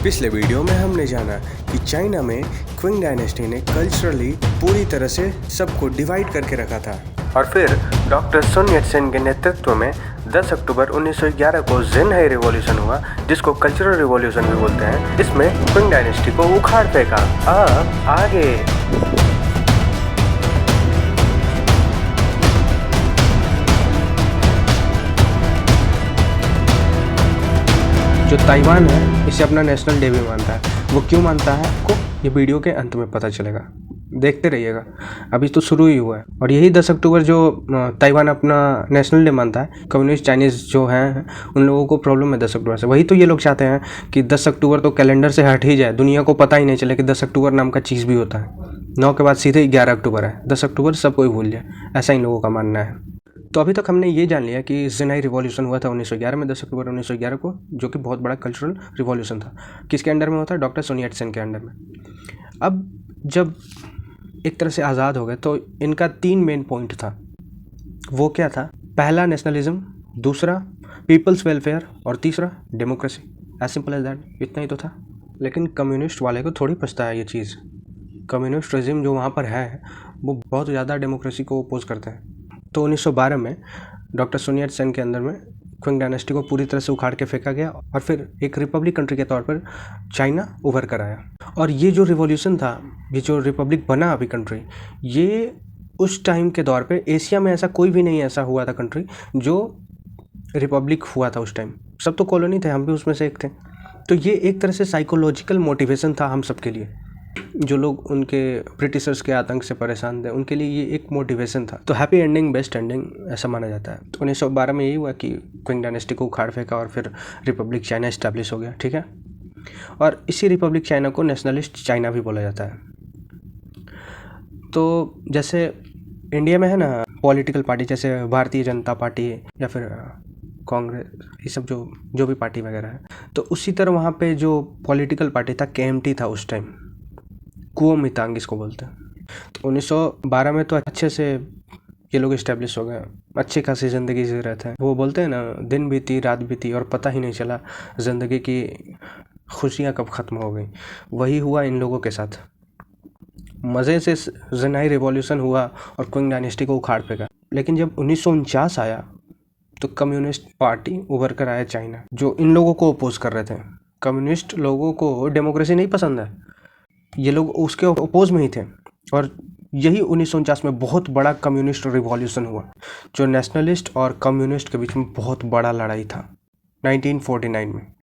पिछले वीडियो में हमने जाना कि चाइना में क्विंग डायनेस्टी ने कल्चरली पूरी तरह से सबको डिवाइड करके रखा था और फिर डॉक्टर sun yat-sen के नेतृत्व में 10 अक्टूबर 1911 को ज़ेनहाई रिवॉल्यूशन हुआ, जिसको कल्चरल रिवॉल्यूशन भी बोलते हैं। इसमें क्विंग डायनेस्टी को उखाड़ फेंका। अब आगे जो ताइवान है इसे अपना नेशनल डे भी मानता है। वो क्यों मानता है आपको ये वीडियो के अंत में पता चलेगा, देखते रहिएगा। अभी तो शुरू ही हुआ है। और यही 10 अक्टूबर जो ताइवान अपना नेशनल डे मानता है, कम्युनिस्ट चाइनीज़ जो हैं उन लोगों को प्रॉब्लम है 10 अक्टूबर से। वही तो ये लोग चाहते हैं कि 10 अक्टूबर तो कैलेंडर से हट ही जाए, दुनिया को पता ही नहीं चले कि 10 अक्टूबर नाम का चीज़ भी होता है। 9 के बाद सीधे 11 अक्टूबर है, 10 अक्टूबर सब कोई भूल जाए, ऐसा इन लोगों का मानना है। तो अभी तक हमने ये जान लिया कि ज़ेनहाई रिवॉल्यूशन हुआ था 1911 में, 10 अक्टूबर 1911 को, जो कि बहुत बड़ा कल्चरल रिवॉल्यूशन था। किसके अंडर में होता है? डॉक्टर sun yat-sen के अंडर में। अब जब एक तरह से आज़ाद हो गए तो इनका 3 मेन पॉइंट था। वो क्या था? पहला नेशनलिज्म, दूसरा पीपल्स वेलफेयर और तीसरा democracy. As simple as that, इतना ही तो था। लेकिन कम्युनिस्ट वाले को थोड़ी पछता है ये चीज़। कम्युनिस्ट रेजिम जो वहाँ पर है वो बहुत ज़्यादा डेमोक्रेसी को अपोज करते हैं। तो 1912 में डॉक्टर sun yat-sen के अंदर में क्विंग डायनेस्टी को पूरी तरह से उखाड़ के फेंका गया और फिर एक रिपब्लिक कंट्री के तौर पर चाइना उभर कर आया। और ये जो रिवॉल्यूशन था, ये जो रिपब्लिक बना अभी कंट्री, ये उस टाइम के दौर पे एशिया में ऐसा कोई भी नहीं ऐसा हुआ था कंट्री जो रिपब्लिक हुआ था उस टाइम। सब तो कॉलोनी थे, हम भी उसमें से एक थे। तो ये एक तरह से साइकोलॉजिकल मोटिवेशन था हम सब के लिए। जो लोग उनके ब्रिटिशर्स के आतंक से परेशान थे उनके लिए ये एक मोटिवेशन था। तो हैप्पी एंडिंग बेस्ट एंडिंग ऐसा माना जाता है। तो 1912 में यही हुआ कि क्विंग डायनेस्टी को उखाड़ फेंका और फिर रिपब्लिक चाइना इस्टेब्लिश हो गया, ठीक है। और इसी रिपब्लिक चाइना को नेशनलिस्ट चाइना भी बोला जाता है। तो जैसे इंडिया में है ना पॉलिटिकल पार्टी, जैसे भारतीय जनता पार्टी या फिर कांग्रेस, ये सब जो भी पार्टी वगैरह है, तो उसी तरह वहाँ पे जो पॉलिटिकल पार्टी था KMT था उस टाइम, कुओमितांग इसको बोलते हैं। तो 1912 में तो अच्छे से ये लोग इस्टेब्लिश हो गए, अच्छी खासी ज़िंदगी जी रहे थे। वो बोलते हैं ना, दिन बीती रात बीती और पता ही नहीं चला ज़िंदगी की खुशियाँ कब ख़त्म हो गई। वही हुआ इन लोगों के साथ। मज़े से ज़ेनहाई रिवॉल्यूशन हुआ और क्विंग डायनेस्टी को उखाड़ फेंका। लेकिन जब 1949 आया तो कम्युनिस्ट पार्टी उभर कर आया चाइना, जो इन लोगों को अपोज कर रहे थे। कम्युनिस्ट लोगों को डेमोक्रेसी नहीं पसंद है, ये लोग उसके अपोज में ही थे। और यही 1949 में बहुत बड़ा कम्युनिस्ट रिवॉल्यूशन हुआ, जो नेशनलिस्ट और कम्युनिस्ट के बीच में बहुत बड़ा लड़ाई था 1949 में।